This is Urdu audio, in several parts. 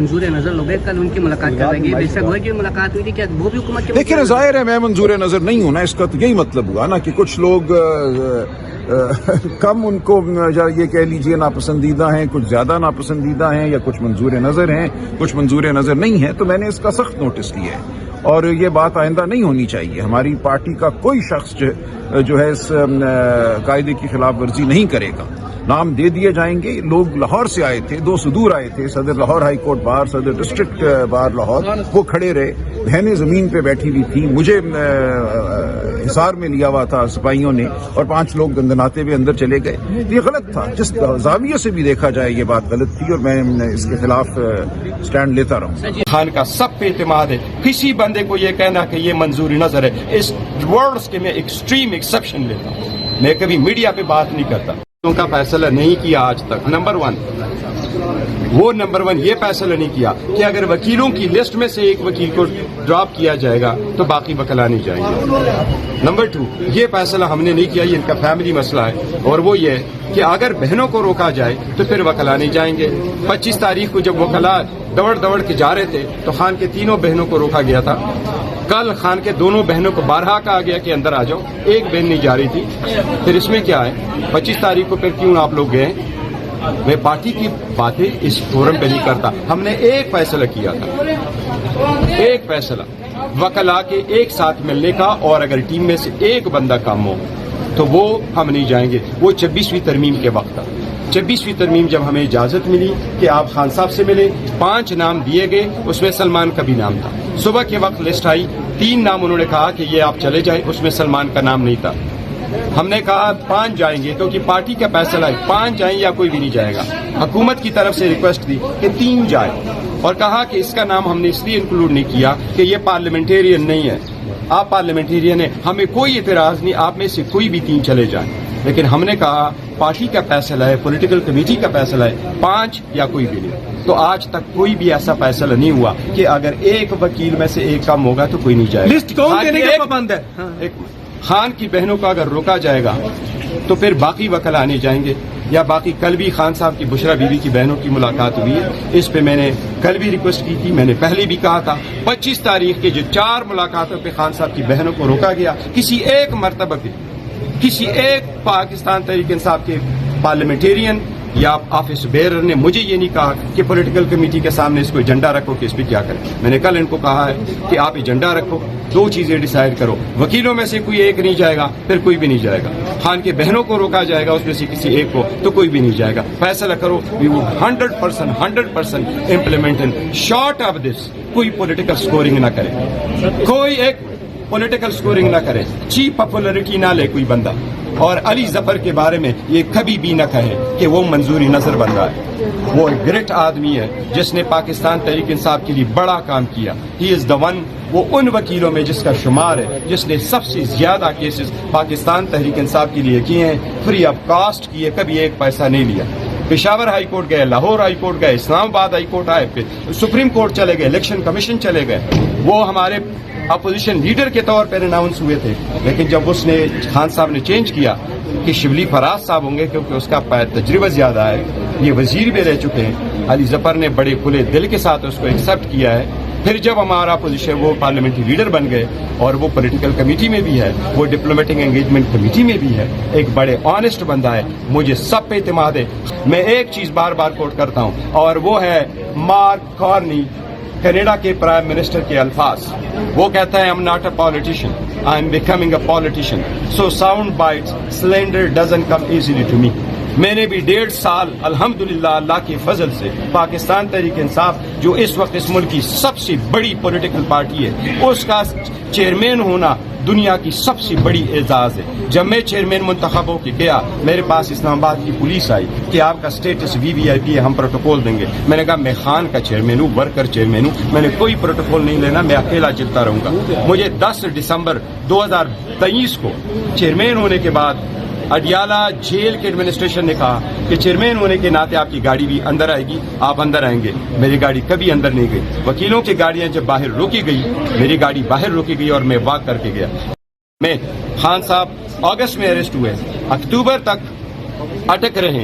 منظور نظر لوگ کل ان کی ملاقات کرائے گی، بے شک وہ کی ملاقات ہوئی تھی، کیا وہ بھی حکومت کے لیکن ظاہر ہے میں منظور نظر نہیں ہوں نا، اس کا تو یہی مطلب ہوا نا کہ کچھ لوگ کم ان کو یہ کہہ لیجئے ناپسندیدہ ہیں، کچھ زیادہ ناپسندیدہ ہیں، یا کچھ منظور نظر ہیں، کچھ منظور نظر نہیں ہیں، تو میں نے اس کا سخت نوٹس لیا ہے اور یہ بات آئندہ نہیں ہونی چاہیے۔ ہماری پارٹی کا کوئی شخص جو ہے اس قاعدے کی خلاف ورزی نہیں کرے گا، نام دے دیے جائیں گے۔ لوگ لاہور سے آئے تھے، دو صدور آئے تھے، صدر لاہور ہائی کورٹ بار، صدر ڈسٹرکٹ بار لاہور، وہ کھڑے رہے، بہنیں زمین پہ بیٹھی ہوئی تھیں، مجھے حصار میں لیا ہوا تھا سپاہیوں نے، اور 5 لوگ گندناتے ہوئے اندر چلے گئے۔ یہ غلط تھا، جس زاویے سے بھی دیکھا جائے یہ بات غلط تھی، اور میں اس کے خلاف سٹینڈ لیتا رہوں۔ خان کا سب پہ اعتماد ہے، کسی بندے کو یہ کہنا کہ یہ منظوری نظر ہے، اس ورڈز کے میں ایکسٹریم ایکسیپشن لیتا ہوں۔ میں کبھی میڈیا پہ بات نہیں کرتا کا فیصلہ نہیں کیا آج تک۔ نمبر 1 یہ فیصلہ نہیں کیا کہ اگر وکیلوں کی لسٹ میں سے ایک وکیل کو ڈراپ کیا جائے گا تو باقی وکلا نہیں جائیں گے۔ نمبر 2 یہ فیصلہ ہم نے نہیں کیا، یہ ان کا فیملی مسئلہ ہے، اور وہ یہ کہ اگر بہنوں کو روکا جائے تو پھر وکلا نہیں جائیں گے۔ 25 تاریخ کو جب وکلا دوڑ کے جا رہے تھے تو خان کے 3 بہنوں کو روکا گیا تھا۔ کل خان کے 2 بہنوں کو بارہا کہا گیا کہ اندر آ جاؤ، ایک بہن نہیں جا رہی تھی۔ پھر اس میں کیا ہے، 25 تاریخ کو پھر کیوں آپ لوگ گئے؟ میں پارٹی کی باتیں اس فورم پہ نہیں کرتا۔ ہم نے ایک فیصلہ کیا تھا، ایک فیصلہ وکلا کے ایک ساتھ ملنے کا، اور اگر ٹیم میں سے ایک بندہ کم ہو تو وہ ہم نہیں جائیں گے۔ وہ 26ویں ترمیم کے وقت تھا۔ 26ویں ترمیم جب ہمیں اجازت ملی کہ آپ خان صاحب سے ملیں، 5 نام دیے گئے، اس میں سلمان کا بھی نام تھا۔ صبح کے وقت لسٹ آئی، 3 نام انہوں نے کہا کہ یہ آپ چلے جائیں، اس میں سلمان کا نام نہیں تھا۔ ہم نے کہا 5 جائیں گے کیونکہ پارٹی کا فیصلہ ہے، 5 جائیں یا کوئی بھی نہیں جائے گا۔ حکومت کی طرف سے ریکویسٹ دی کہ 3 جائیں، اور کہا کہ اس کا نام ہم نے اس لیے انکلوڈ نہیں کیا کہ یہ پارلیمنٹیرین نہیں ہے، آپ پارلیمنٹیرین ہیں، ہمیں کوئی اعتراض نہیں، آپ میں سے کوئی بھی 3 چلے جائیں۔ لیکن ہم نے کہا پارٹی کا فیصلہ ہے، پولیٹیکل کمیٹی کا فیصلہ ہے، 5 یا کوئی بھی نہیں۔ تو آج تک کوئی بھی ایسا فیصلہ نہیں ہوا کہ اگر ایک وکیل میں سے ایک کم ہوگا تو کوئی نہیں جائے گا۔ لسٹ کون دینے کا پابند ہے؟ خان کی بہنوں کو اگر روکا جائے گا تو پھر باقی وکلا نہیں جائیں گے، یا باقی کل بھی خان صاحب کی بشرا بیوی کی بہنوں کی ملاقات ہوئی ہے، اس پہ میں نے کل بھی ریکویسٹ کی تھی، میں نے پہلے بھی کہا تھا 25 تاریخ کے جو 4 ملاقاتوں پہ خان صاحب کی بہنوں کو روکا گیا، کسی ایک مرتبہ پہ کسی ایک پاکستان تحریک انصاف کے پارلیمنٹیرین یا آفس بیئرر نے مجھے یہ نہیں کہا کہ پولیٹیکل کمیٹی کے سامنے اس کو ایجنڈا رکھو کہ اس پہ کیا کریں۔ میں نے کل ان کو کہا ہے کہ آپ ایجنڈا رکھو، 2 چیزیں ڈیسائیڈ کرو، وکیلوں میں سے کوئی ایک نہیں جائے گا پھر کوئی بھی نہیں جائے گا، خان کے بہنوں کو روکا جائے گا اس میں سے کسی ایک کو تو کوئی بھی نہیں جائے گا۔ فیصلہ کرو، we would 100% implement in short of this. کوئی پولیٹیکل سکورنگ نہ کرے، کوئی ایک پولیٹیکل سکورنگ نہ کرے، چیپ پاپولرٹی نہ لے کوئی بندہ، اور علی ظفر کے بارے میں یہ کبھی بھی نہ کہے کہ وہ منظوری نظر بن رہا ہے۔ وہ ایک گریٹ آدمی ہے جس نے پاکستان تحریک انصاف کے لیے بڑا کام کیا۔ ہی از دا ون، وہ ان وکیلوں میں جس کا شمار ہے جس نے سب سے زیادہ کیسز پاکستان تحریک انصاف کے لیے کیے ہیں، فری آف کاسٹ کیے، کبھی ایک پیسہ نہیں لیا۔ پشاور ہائی کورٹ گئے، لاہور ہائی کورٹ گئے، اسلام آباد ہائی کورٹ آئے، پھر سپریم کورٹ چلے گئے، الیکشن کمیشن چلے گئے۔ وہ ہمارے اپوزیشن لیڈر کے طور پر اناؤنس ہوئے تھے، لیکن جب اس نے خان صاحب نے چینج کیا کہ شبلی فراز صاحب ہوں گے کیونکہ اس کا تجربہ زیادہ ہے، یہ وزیر بھی رہ چکے ہیں، علی ظفر نے بڑے کھلے دل کے ساتھ اس کو ایکسپٹ کیا ہے۔ پھر جب ہمارا اپوزیشن وہ پارلیمنٹری لیڈر بن گئے، اور وہ پولیٹیکل کمیٹی میں بھی ہے، وہ ڈپلومیٹک انگیجمنٹ کمیٹی میں بھی ہے، ایک بڑے آنےسٹ بندہ ہے، مجھے سب پہ اعتماد ہے۔ میں ایک چیز بار بار کوٹ کرتا ہوں، اور وہ ہے مارک کارنی، کینیڈا کے پرائم منسٹر کے الفاظ۔ وہ کہتا ہے I'm not a politician, I'm becoming a politician, so sound bites, slander doesn't come easily to me۔ میں نے بھی 1.5 سال الحمدللہ اللہ کے فضل سے پاکستان تحریک انصاف جو اس وقت اس ملک کی سب سے بڑی پولیٹیکل پارٹی ہے، اس کا چیئرمین ہونا دنیا کی سب سے بڑی اعزاز ہے۔ جب میں چیئرمین منتخب ہو کے گیا، میرے پاس اسلام آباد کی پولیس آئی کہ آپ کا اسٹیٹس VIP ہے، ہم پروٹوکول دیں گے۔ میں نے کہا میں خان کا چیئرمین ہوں، ورکر چیئرمین ہوں، میں نے کوئی پروٹوکول نہیں لینا، میں اکیلا چلتا رہوں گا۔ مجھے 10 دسمبر 2023 کو چیئرمین ہونے کے بعد اڈیالہ جیل کے ایڈمنسٹریشن نے کہا کہ چیئرمین ہونے کے ناطے آپ کی گاڑی بھی اندر آئے گی، آپ اندر آئیں گے۔ میری گاڑی کبھی اندر نہیں گئی، وکیلوں کی گاڑیاں جب باہر روکی گئی، میری گاڑی باہر روکی گئی اور میں واک کر کے گیا۔ میں خان صاحب اگست میں اریسٹ ہوئے، اکتوبر تک اٹک رہے،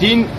3